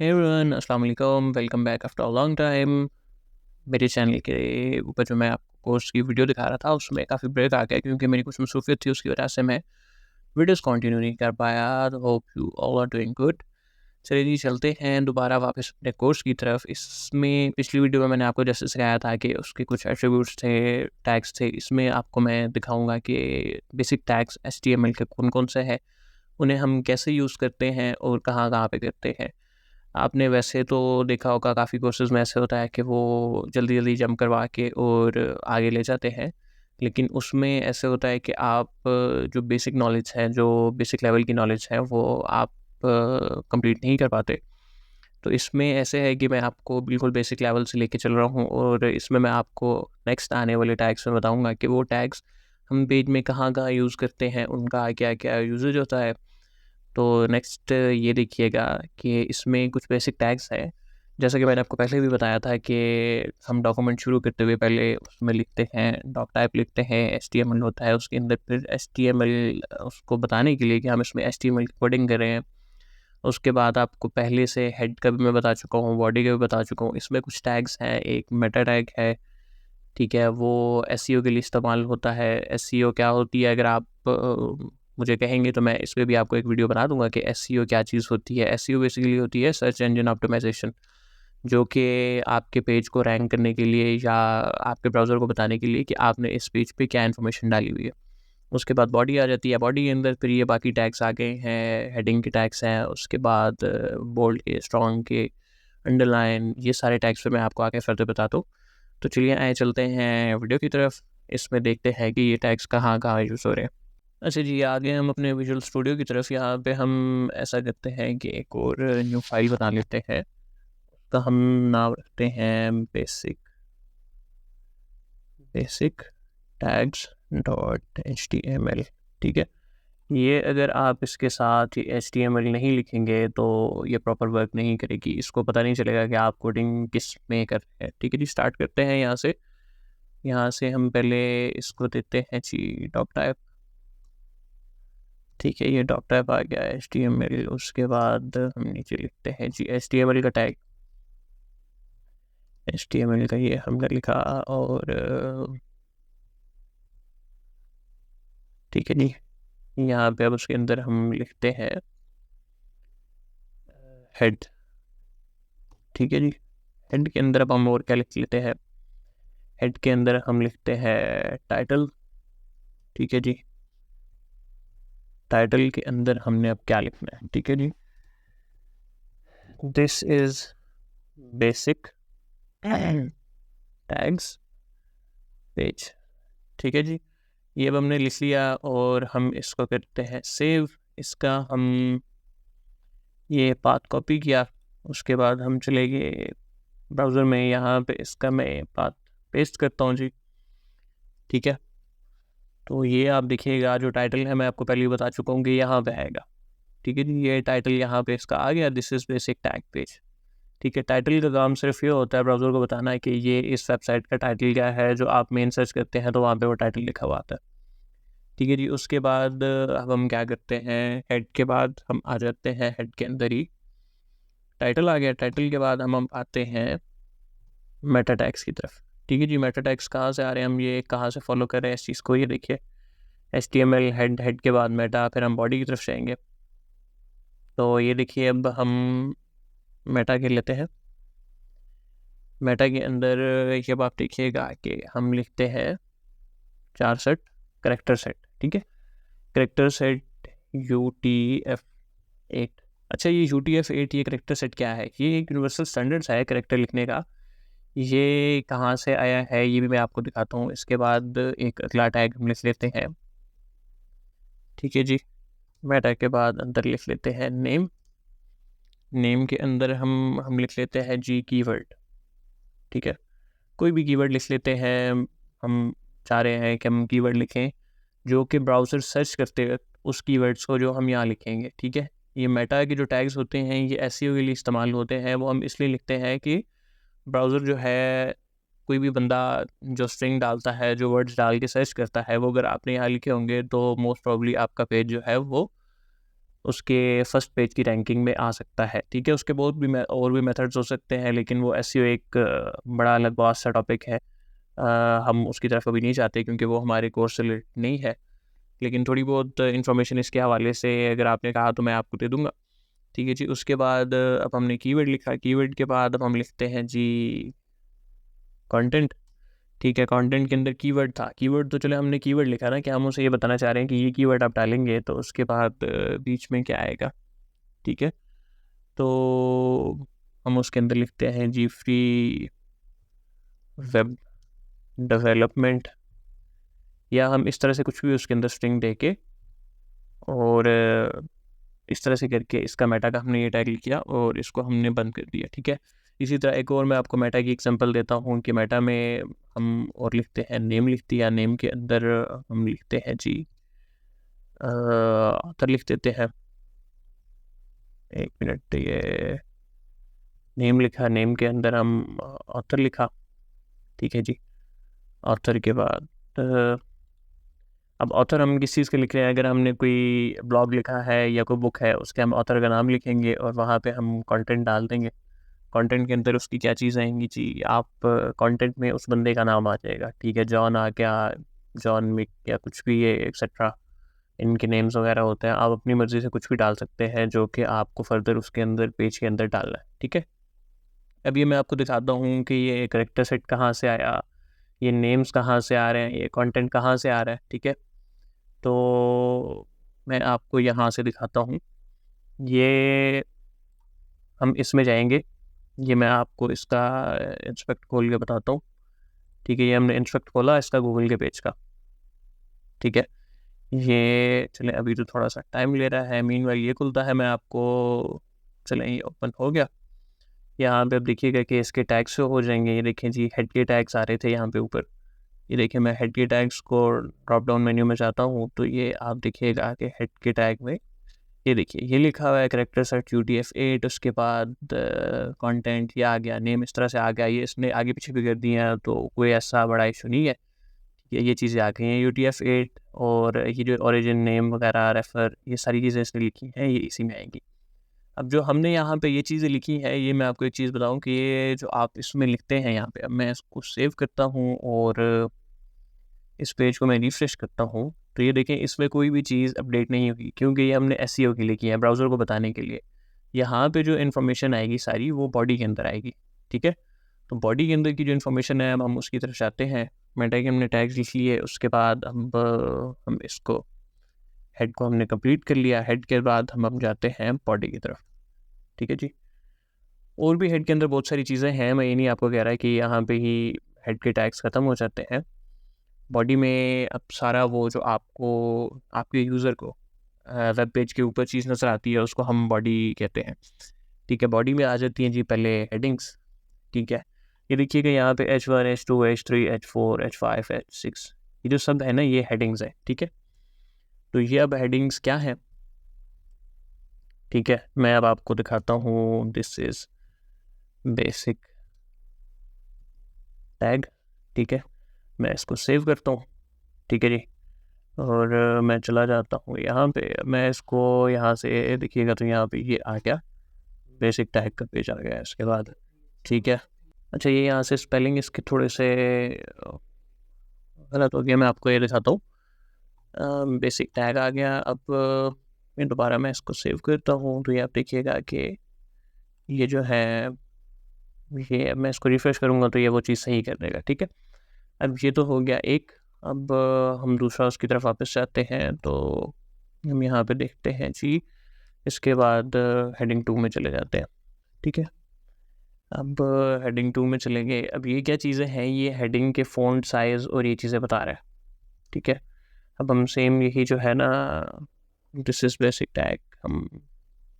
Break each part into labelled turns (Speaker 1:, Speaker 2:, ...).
Speaker 1: Hey everyone, अस्सलाम वालेकुम। Welcome back after a long time. मेरे चैनल के ऊपर जो मैं आपको कोर्स की वीडियो दिखा रहा था उसमें काफ़ी ब्रेक आ गया क्योंकि मेरी कुछ मसरूफियत थी, उसकी वजह से मैं वीडियोस कंटिन्यू नहीं कर पाया। Hope you all are doing good. चलिए जी, चलते हैं दोबारा वापस अपने कोर्स की तरफ। इसमें पिछली वीडियो में मैंने आपको जैसे सिखाया था कि उसके कुछ एट्रीब्यूट्स थे, टैग्स थे। इसमें आपको मैं दिखाऊंगा कि बेसिक टैग्स HTML के कौन कौन से हैं, उन्हें हम कैसे यूज़ करते हैं और कहाँ कहाँ पे करते हैं। आपने वैसे तो देखा होगा काफ़ी कोर्सेज़ में ऐसे होता है कि वो जल्दी-जल्दी जंप करवा के और आगे ले जाते हैं। लेकिन उसमें ऐसे होता है कि आप जो बेसिक नॉलेज है, जो बेसिक लेवल की नॉलेज है, वो आप कंप्लीट नहीं कर पाते। तो इसमें ऐसे है कि मैं आपको बिल्कुल बेसिक लेवल से लेके चल रहा हूँ और इसमें मैं आपको नेक्स्ट आने वाले टैग्स में बताऊँगा कि वो टैग्स हम पेज में कहाँ-कहाँ यूज़ करते हैं, उनका क्या-क्या यूसेज होता है। तो नेक्स्ट ये देखिएगा कि इसमें कुछ बेसिक टैग्स हैं। जैसा कि मैंने आपको पहले भी बताया था कि हम डॉक्यूमेंट शुरू करते हुए पहले उसमें लिखते हैं, डॉक टाइप लिखते हैं, HTML होता है उसके अंदर। फिर HTML उसको बताने के लिए कि हम इसमें HTML की कोडिंग कर रहे हैं। उसके बाद आपको पहले से हेड का भी मैं बता चुका हूँ, बॉडी का भी बता चुका हूँ। इसमें कुछ टैग्स हैं, एक मेटा टैग है, ठीक है? वो SEO के लिए इस्तेमाल होता है। SEO क्या होती है, अगर आप मुझे कहेंगे तो मैं इस पे भी आपको एक वीडियो बना दूँगा कि SEO क्या चीज़ होती है। SEO बेसिकली होती है सर्च इंजन ऑप्टिमाइज़ेशन, जो कि आपके पेज को रैंक करने के लिए या आपके ब्राउज़र को बताने के लिए कि आपने इस पेज पे क्या इन्फॉर्मेशन डाली हुई है। उसके बाद बॉडी आ जाती है, बॉडी के अंदर फिर ये बाकी टैग्स आ गए हैं, हेडिंग के टैग्स हैं, उसके बाद बोल्ड के, स्ट्रॉन्ग के, अंडरलाइन, ये सारे टैग्स पे मैं आपको आगे फर्दर बताता हूँ। तो चलिए आए चलते हैं वीडियो की तरफ। इसमें देखते हैं कि ये टैग्स कहाँ कहाँ यूज़ हो रहे हैं। अच्छा जी, आगे हम अपने विजुअल स्टूडियो की तरफ। यहाँ पे हम ऐसा करते हैं कि एक और न्यू फाइल बना लेते हैं। तो हम नाम रखते हैं basic basic tags dot HTML। ठीक है। ये अगर आप इसके साथ ये HTML नहीं लिखेंगे तो ये प्रॉपर वर्क नहीं करेगी, इसको पता नहीं चलेगा कि आप कोडिंग किस में कर रहे हैं। ठीक है जी, स्टार्ट करते हैं यहाँ से। यहाँ से हम पहले इसको देते हैं जी डॉक टाइप। ठीक है, ये डॉक टाइप आ गया HTML। उसके बाद हम नीचे लिखते हैं जी HTML का टैग। HTML का ये हमने लिखा और ठीक है जी, यहाँ पे अब उसके अंदर हम लिखते हैं हेड। ठीक है जी, हेड के अंदर अब हम और क्या लिख लेते हैं, हेड के अंदर हम लिखते हैं टाइटल। ठीक है जी, टाइटल के अंदर हमने अब क्या लिखना है, ठीक है जी, this is basic tags page. ठीक है जी, ये अब हमने लिख लिया और हम इसको करते हैं सेव। इसका हम ये पाथ कॉपी किया, उसके बाद हम चले गए ब्राउज़र में, यहाँ पे इसका मैं पाथ पेस्ट करता हूँ जी। ठीक है, तो ये आप देखिएगा जो टाइटल है मैं आपको पहले ही बता चुका हूँ कि यहाँ पे आएगा। ठीक है जी, ये टाइटल यहाँ पे इसका आ गया, this is basic tag page. ठीक है, टाइटल का काम सिर्फ ये होता है ब्राउज़र को बताना है कि ये इस वेबसाइट का टाइटल क्या है। जो आप मेन सर्च करते हैं तो वहाँ पे वो टाइटल लिखा हुआ आता है। ठीक है जी, उसके बाद अब हम क्या करते हैं, हेड के बाद हम आ जाते हैं, हेड के अंदर ही टाइटल आ गया। टाइटल के बाद हम आते हैं मेटा टैग्स की तरफ। ठीक है जी, मेटा टैग्स कहाँ से आ रहे हैं, हम ये कहाँ से फॉलो कर रहे हैं इस चीज़ को, ये देखिए HTML हेड, हेड के बाद मेटा, फिर हम बॉडी की तरफ जाएंगे। तो ये देखिए अब हम मेटा के लेते हैं। मेटा के अंदर ये अब आप देखिएगा कि हम लिखते हैं 4 सेट करेक्टर सेट। ठीक है, करेक्टर सेट UTF-8। अच्छा, ये UTF-8 ये करेक्टर सेट क्या है, ये एक यूनिवर्सल स्टैंडर्ड्स है करेक्टर लिखने का। ये कहाँ से आया है ये भी मैं आपको दिखाता हूँ। इसके बाद एक अगला टैग हम लिख लेते हैं। ठीक है जी, मेटा के बाद अंदर लिख लेते हैं नेम। नेम के अंदर हम लिख लेते हैं जी कीवर्ड। ठीक है, कोई भी कीवर्ड लिख लेते हैं। हम चाह रहे हैं कि हम कीवर्ड लिखें जो कि ब्राउज़र सर्च करते वक्त उस कीवर्ड्स को जो हम यहाँ लिखेंगे। ठीक है, ये मेटा के जो टैग्स होते हैं ये SEO के लिए इस्तेमाल होते हैं। वो हम इसलिए लिखते हैं कि ब्राउज़र जो है, कोई भी बंदा जो स्ट्रिंग डालता है, जो वर्ड्स डाल के सर्च करता है, वो अगर आपने यहाँ लिखे होंगे तो मोस्ट प्रॉब्ली आपका पेज जो है वो उसके फर्स्ट पेज की रैंकिंग में आ सकता है। ठीक है, उसके बहुत भी और भी मेथड्स हो सकते हैं, लेकिन वो एसईओ एक बड़ा अलग बहुत सा टॉपिक है। हम उसकी तरफ अभी नहीं जाते क्योंकि वो हमारे कोर्स से रिलेटेड नहीं है, लेकिन थोड़ी बहुत इन्फॉर्मेशन इसके हवाले से अगर आपने कहा तो मैं आपको दे दूँगा। ठीक है जी, उसके बाद अब हमने कीवर्ड लिखा, कीवर्ड के बाद अब हम लिखते हैं जी कंटेंट। ठीक है, कंटेंट के अंदर कीवर्ड था, कीवर्ड तो चले हमने कीवर्ड लिखा ना कि हम उसे ये बताना चाह रहे हैं कि ये कीवर्ड आप डालेंगे तो उसके बाद बीच में क्या आएगा। ठीक है, तो हम उसके अंदर लिखते हैं जी फ्री वेब डेवलपमेंट, या हम इस तरह से कुछ भी उसके अंदर स्ट्रिंग दे के और इस तरह से करके इसका मेटा का हमने ये टैग लिख किया और इसको हमने बंद कर दिया। ठीक है, इसी तरह एक और मैं आपको मेटा की एग्जांपल देता हूँ कि मेटा में हम और लिखते हैं नेम, लिखते हैं नेम के अंदर हम लिखते हैं जी ऑथर लिख देते हैं। एक मिनट, ये नेम लिखा, नेम के अंदर हम ऑथर लिखा। ठीक है जी, ऑथर के बाद अब ऑथर हम किस चीज़ के लिख रहे हैं, अगर हमने कोई ब्लॉग लिखा है या कोई बुक है उसके हम ऑथर का नाम लिखेंगे और वहाँ पे हम कंटेंट डाल देंगे। कंटेंट के अंदर उसकी क्या चीज़ आएंगी जी, आप कंटेंट में उस बंदे का नाम आ जाएगा। ठीक है, जॉन आ गया, जॉन मिक या कुछ भी ये एक्सेट्रा, इनके नेम्स वगैरह होते हैं। आप अपनी मर्ज़ी से कुछ भी डाल सकते हैं जो कि आपको फर्दर उसके अंदर पेज के अंदर डालना है। ठीक है, अब ये मैं आपको दिखाता हूँ कि ये करेक्टर सेट कहाँ से आया, ये नेम्स कहाँ से आ रहे हैं, ये कंटेंट कहाँ से आ रहा है। ठीक है, तो मैं आपको यहाँ से दिखाता हूँ। ये हम इसमें जाएंगे, ये मैं आपको इसका इंस्पेक्ट खोल के बताता हूँ। ठीक है, ये हमने इंस्पेक्ट खोला इसका गूगल के पेज का। ठीक है, ये चले अभी तो थोड़ा सा टाइम ले रहा है, मीनवाइल ये खुलता है, मैं आपको चले ये ओपन हो गया। यहाँ पे अब देखिएगा कि इसके टैग्स शो हो जाएंगे। ये देखें जी, हेड के टैग्स आ रहे थे यहाँ पे ऊपर। ये देखिए, मैं हेड के टैग्स को ड्रॉप डाउन मेन्यू में जाता हूँ तो ये आप देखिएगा कि हेड के टैग में ये देखिए ये लिखा हुआ है करेक्टर सेट UTF-8, उसके बाद कंटेंट ये आ गया, नेम इस तरह से आ गया। ये इसने आगे पीछे भी कर दिया तो कोई ऐसा बड़ा इशू नहीं है। ये चीज़ें आ गई हैं UTF-8, और ये जो ओरिजिन नेम वगैरह रेफर ये सारी चीज़ें इसने लिखी हैं, ये इसी में आएंगी। अब जो हमने यहाँ पे ये चीज़ें लिखी है, ये मैं आपको एक चीज़ बताऊँ कि ये जो आप इसमें लिखते हैं यहाँ पे, अब मैं इसको सेव करता हूँ और इस पेज को मैं रिफ्रेश करता हूँ तो ये देखें इसमें कोई भी चीज़ अपडेट नहीं हुई क्योंकि ये हमने SEO के लिए किया है, ब्राउज़र को बताने के लिए। यहाँ पे जो इन्फॉर्मेशन आएगी सारी वो बॉडी के अंदर आएगी। ठीक है, तो बॉडी के अंदर की जो इन्फॉर्मेशन है अब हम उसकी तरफ जाते हैं। मेटा के हमने टैग्स लिख लिए, उसके बाद हम इसको हेड को हमने कंप्लीट कर लिया। हेड के बाद हम जाते हैं बॉडी की तरफ। ठीक है जी, और भी हेड के अंदर बहुत सारी चीज़ें हैं, मैं ये नहीं आपको कह रहा है कि यहाँ पे ही हेड के टैग्स ख़त्म हो जाते हैं। बॉडी में अब सारा वो जो आपको आपके यूज़र को वेब पेज के ऊपर चीज़ नज़र आती है उसको हम बॉडी कहते हैं। ठीक है, बॉडी में आ जाती हैं जी पहले हेडिंग्स। ठीक है, ये देखिएगा यहाँ पे H1 H2 H3 H4 H5 H6 ये जो सब है ना ये हेडिंग्स है। ठीक है, तो ये अब हेडिंग्स क्या है, ठीक है मैं अब आपको दिखाता हूँ। This is basic tag. ठीक है, मैं इसको सेव करता हूँ। ठीक है जी, और मैं चला जाता हूँ यहाँ पे, मैं इसको यहाँ से देखिएगा तो यहाँ पे ये आ गया, बेसिक टैग का पेज आ गया इसके बाद। ठीक है, अच्छा ये यहाँ से स्पेलिंग इसके थोड़े से गलत हो गया, मैं आपको ये दिखाता हूँ। बेसिक टैग आ गया। अब मैं दोबारा मैं इसको सेव करता हूँ तो ये आप देखिएगा कि ये जो है ये मैं इसको रिफ़्रेश करूँगा तो ये वो चीज़ सही कर देगा। ठीक है, अब ये तो हो गया एक। अब हम दूसरा उसकी तरफ वापस जाते हैं तो हम यहाँ पे देखते हैं जी, इसके बाद हेडिंग 2 में चले जाते हैं। ठीक है, अब हेडिंग 2 में चलेंगे। अब ये क्या चीज़ें हैं, ये हेडिंग के फ़ॉन्ट साइज़ और ये चीज़ें बता रहा है। ठीक है, अब हम सेम यही जो है ना दिस इज़ बेसिक टैग हम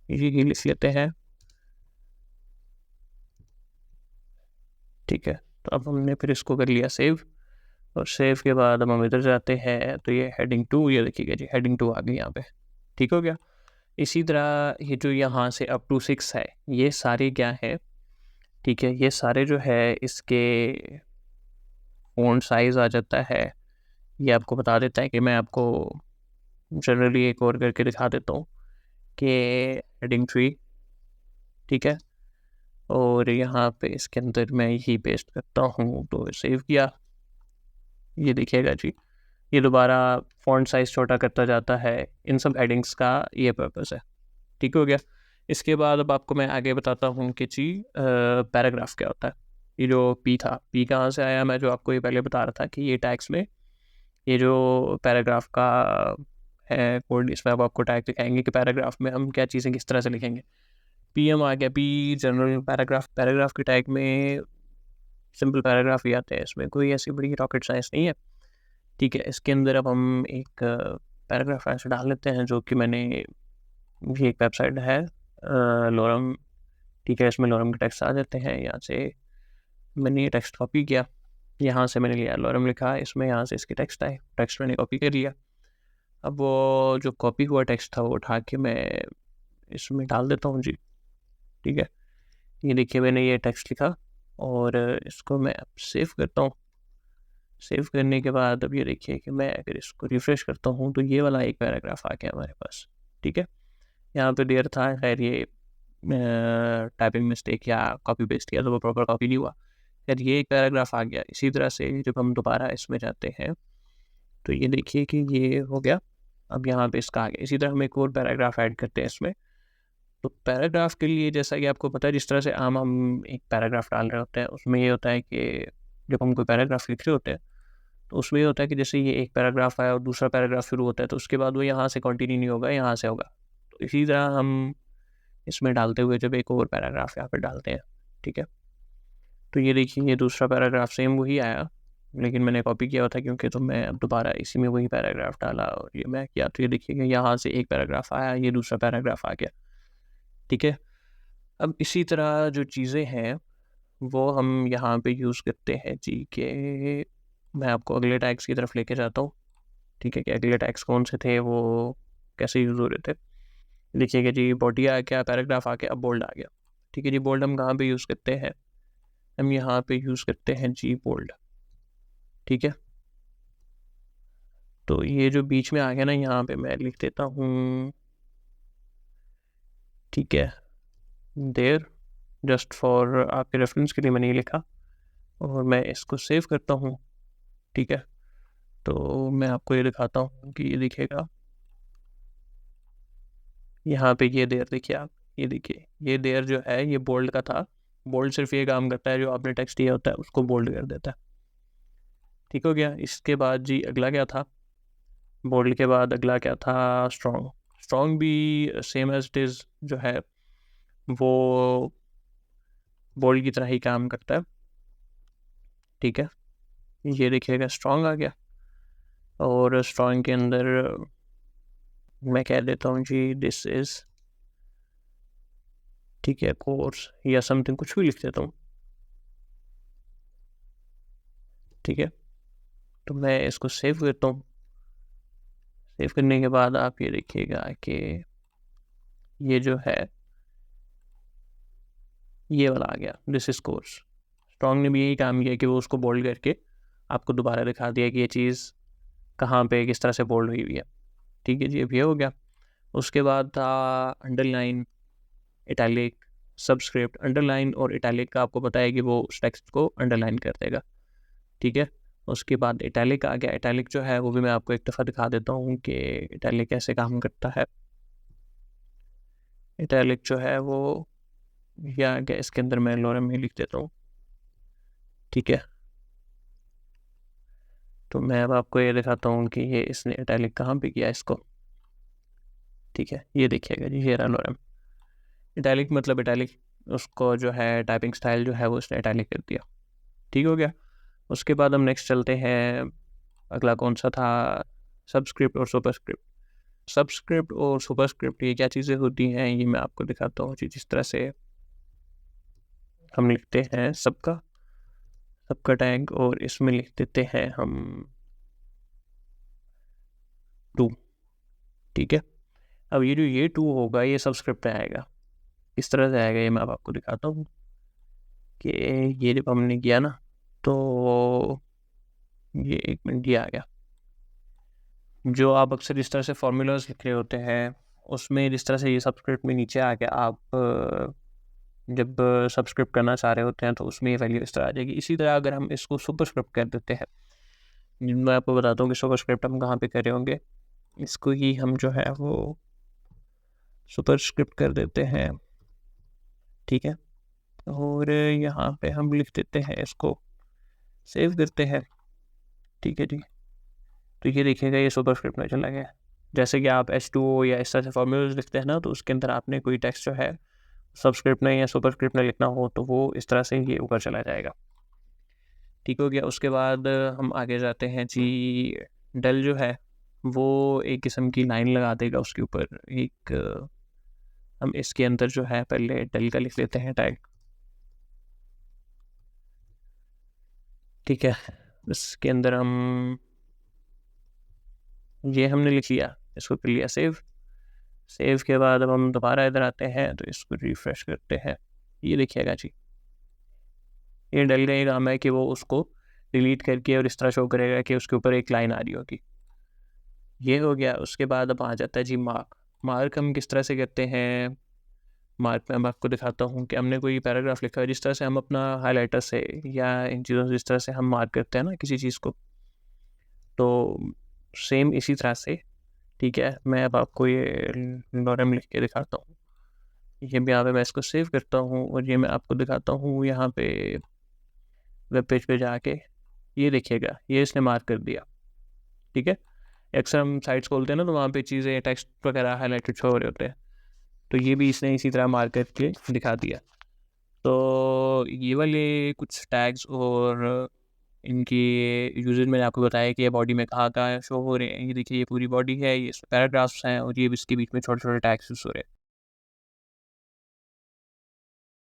Speaker 1: यही लिख लेते हैं। ठीक है, तो अब हमने फिर इसको कर लिया सेव, और सेव के बाद हम इधर जाते हैं तो ये हेडिंग 2 ये देखिएगा जी हेडिंग 2 आ गई यहाँ पे। ठीक हो गया। इसी तरह ये जो यहाँ से अप टू 6 है ये सारे क्या है, ठीक है ये सारे जो है इसके फ़ॉन्ट साइज़ आ जाता है। ये आपको बता देता है कि मैं आपको जनरली एक और करके दिखा देता हूँ कि हेडिंग 3, ठीक है। और यहाँ पे इसके अंदर मैं यही पेस्ट करता हूँ, तो सेव किया, ये देखिएगा जी, ये दोबारा फॉन्ट साइज़ छोटा करता जाता है। इन सब हेडिंग्स का ये पर्पस है, ठीक हो गया। इसके बाद अब आपको मैं आगे बताता हूँ कि जी पैराग्राफ क्या होता है। ये जो पी था, पी कहाँ से आया, मैं जो आपको ये पहले बता रहा था कि ये टैग्स में ये जो पैराग्राफ का है कोड, इसमें अब आपको टैग दिखाएंगे कि पैराग्राफ में हम क्या चीज़ें किस तरह से लिखेंगे। पी एम आ गया, पी जनरल पैराग्राफ, पैराग्राफ के टैग में सिंपल पैराग्राफ ही आते हैं, इसमें कोई ऐसी बड़ी रॉकेट साइंस नहीं है, ठीक है। इसके अंदर अब हम एक पैराग्राफ ऐसे डाल लेते हैं, जो कि मैंने, ये एक वेबसाइट है लोरम, ठीक है। इसमें लोरम के टेक्स्ट आ जाते हैं, यहाँ से मैंने ये टेक्स्ट कॉपी किया, यहाँ से मैंने लिया लोरम लिखा, इसमें यहाँ से इसके टेक्स्ट आए, टेक्स्ट मैंने कॉपी कर लिया। अब वो जो कॉपी हुआ टेक्स्ट था वो उठा के मैं इसमें डाल देता हूँ जी, ठीक है। ये देखिए मैंने ये टेक्स्ट लिखा और इसको मैं अब सेव करता हूँ। सेव करने के बाद अब ये देखिए कि मैं अगर इसको रिफ्रेश करता हूँ तो ये वाला एक पैराग्राफ आ गया हमारे पास, ठीक है। यहाँ पे देर था, खैर ये टाइपिंग मिस्टेक या कॉपी पेस्ट किया तो वो प्रॉपर कॉपी नहीं हुआ, खैर ये एक पैराग्राफ आ गया। इसी तरह से जब हम दोबारा इसमें जाते हैं तो ये देखिए कि ये हो गया, अब यहाँ पे इसका आ गया। इसी तरह हम एक और पैराग्राफ ऐड करते हैं इसमें। तो पैराग्राफ के लिए जैसा कि आपको पता है, जिस तरह से आम हम एक पैराग्राफ डाल रहे होते हैं, उसमें ये होता है कि जब हम कोई पैराग्राफ लिख रहे होते हैं तो उसमें ये होता है कि जैसे ये एक पैराग्राफ आया और दूसरा पैराग्राफ शुरू होता है तो उसके बाद वो यहाँ से कंटिन्यू नहीं होगा, यहाँ से होगा। तो इसी तरह हम इसमें डालते हुए जब एक और पैराग्राफ यहाँ पर डालते हैं, ठीक है। तो ये देखिए ये दूसरा पैराग्राफ सेम वही आया, लेकिन मैंने कॉपी किया हुआ था क्योंकि, तो मैं अब दोबारा इसी में वही पैराग्राफ डाला और ये मैं किया, तो ये देखिए कि यहाँ से एक पैराग्राफ आया, ये दूसरा पैराग्राफ आ गया, ठीक है। अब इसी तरह जो चीज़ें हैं वो हम यहाँ पे यूज़ करते हैं जी, के मैं आपको अगले टैग्स की तरफ लेके जाता हूँ, ठीक है। कि अगले टैग्स कौन से थे, वो कैसे यूज़ हो रहे थे। देखिएगा जी, बॉडी आ गया, पैराग्राफ आ गया, अब बोल्ड आ गया, ठीक है जी। बोल्ड हम कहाँ पे यूज़ करते हैं, हम यहाँ पे यूज़ करते हैं जी बोल्ड, ठीक है। तो ये जो बीच में आ गया ना, यहाँ पे मैं लिख देता हूँ, ठीक है, देर, जस्ट फॉर आपके रेफरेंस के लिए मैंने ये लिखा और मैं इसको सेव करता हूँ, ठीक है। तो मैं आपको ये दिखाता हूँ कि ये दिखेगा यहाँ पे, ये देर देखिए आप, ये देखिए ये देर जो है ये बोल्ड का था। बोल्ड सिर्फ ये काम करता है, जो आपने टेक्स्ट दिया होता है उसको बोल्ड कर देता है, ठीक हो गया। इसके बाद जी अगला क्या था, बोल्ड के बाद अगला क्या था, स्ट्रॉन्ग। स्ट्रॉन्ग भी सेम एज इट इज़ जो है वो बोल्ड की तरह ही काम करता है, ठीक है। ये देखिएगा स्ट्रॉन्ग आ गया और स्ट्रॉन्ग के अंदर मैं कह देता हूँ जी दिस इज़, ठीक है, कोर्स या समथिंग कुछ भी लिख देता हूँ, ठीक है। तो मैं इसको सेव करता हूँ। सेव करने के बाद आप ये देखिएगा कि ये जो है ये वाला आ गया, दिस इज़ कोर्स। स्ट्रॉन्ग ने भी यही काम किया कि वो उसको बोल्ड करके आपको दोबारा दिखा दिया कि ये चीज़ कहाँ पे किस तरह से बोल्ड हुई है, ठीक है जी। अब ये हो गया। उसके बाद था अंडरलाइन, इटैलिक, सबस्क्रिप्ट। अंडरलाइन और इटैलिक का आपको पता है कि वो उस टेक्स्ट को अंडरलाइन कर देगा, ठीक है। उसके बाद इटैलिक आ गया। इटैलिक जो है वो भी मैं आपको एक दफ़ा दिखा देता हूँ कि इटैलिक कैसे काम करता है। इटैलिक जो है वो ये आ गया, इसके अंदर मैं लोरम में लिख देता हूँ, ठीक है। तो मैं अब आपको ये दिखाता हूँ कि ये इसने इटैलिक कहाँ पे किया इसको, ठीक है। ये देखिएगा जी, ये रहा लोरम। इटैलिक मतलब इटैलिक, उसको जो है टाइपिंग स्टाइल जो है वो उसने इटैलिक कर दिया, ठीक हो गया। उसके बाद हम नेक्स्ट चलते हैं, अगला कौन सा था, सबस्क्रिप्ट और सुपरस्क्रिप्ट। सबस्क्रिप्ट और सुपरस्क्रिप्ट ये क्या चीज़ें होती हैं, ये मैं आपको दिखाता हूँ जी। जिस तरह से हम लिखते हैं सबका टैग और इसमें लिख देते हैं हम टू, ठीक है। अब ये जो ये टू होगा ये सबस्क्रिप्ट में आएगा, किस तरह से आएगा ये मैं अब आपको दिखाता हूँ कि ये जब हमने किया ना तो ये एक मिनट ये आ गया। जो आप अक्सर इस तरह से फॉर्मूलाज लिख रहे होते हैं उसमें जिस तरह से ये सब्सक्रिप्ट में नीचे आ गया, आप जब सब्सक्रिप्ट करना चाह रहे होते हैं तो उसमें ये वैल्यू इस तरह आ जाएगी। इसी तरह अगर हम इसको सुपरस्क्रिप्ट कर देते हैं, मैं आपको बताता हूँ कि सुपरस्क्रिप्ट हम कहाँ पे कर रहे होंगे। इसको ही हम जो है वो सुपरस्क्रिप्ट कर देते हैं, ठीक है। और यहाँ पे हम लिख देते हैं, इसको सेव करते हैं, ठीक है जी। तो ये देखिएगा ये सुपरस्क्रिप्ट में चला गया। जैसे कि आप H2O या इस तरह से फॉर्मूलाज लिखते हैं ना, तो उसके अंदर आपने कोई टेक्स्ट जो है सब्सक्रिप्ट में या सुपरस्क्रिप्ट में लिखना हो तो वो इस तरह से ये ऊपर चला जाएगा। ठीक हो गया। उसके बाद हम आगे जाते हैं जी। डल जो है वो एक किस्म की लाइन लगा देगा उसके ऊपर एक, हम इसके अंदर जो है पहले डल का लिख लेते हैं टैग, ठीक है। इसके अंदर हम ये हमने लिख लिया, इसको कर लिया सेव। सेव के बाद अब हम दोबारा इधर आते हैं तो इसको रिफ्रेश करते हैं। ये देखिएगा जी, ये डल का ये काम है कि वो उसको डिलीट करके और इस तरह शो करेगा कि उसके ऊपर एक लाइन आ रही होगी। ये हो गया। उसके बाद अब आ जाता है जी मार्क। मार्क हम किस तरह से करते हैं, मार्क में मैं आपको दिखाता हूँ कि हमने कोई पैराग्राफ लिखा है, जिस तरह से हम अपना हाईलाइटर से या इन चीज़ों से जिस तरह से हम मार्क करते हैं ना किसी चीज़ को, तो सेम इसी तरह से, ठीक है। मैं अब आपको ये लॉरेम लिख के दिखाता हूँ। ये भी यहाँ पे मैं इसको सेव करता हूँ और ये मैं आपको दिखाता हूँ यहाँ पे वेब पेज पे जाके। ये देखिएगा ये इसने मार्क कर दिया, ठीक है। अक्सर हम साइट्स खोलते हैं ना तो वहाँ पे चीज़ें टेक्स्ट वगैरह हाईलाइटेड शो हो रहे होते हैं, तो ये भी इसने इसी तरह मार्क करके दिखा दिया। तो ये वाले कुछ टैग्स और इनकी यूजेज मैंने आपको बताया कि ये बॉडी में कहाँ कहाँ शो हो रहे हैं। ये देखिए ये पूरी बॉडी है, ये पैराग्राफ्स हैं और ये भी इसके बीच में छोटे छोटे टैग्स यूज हो रहे हैं।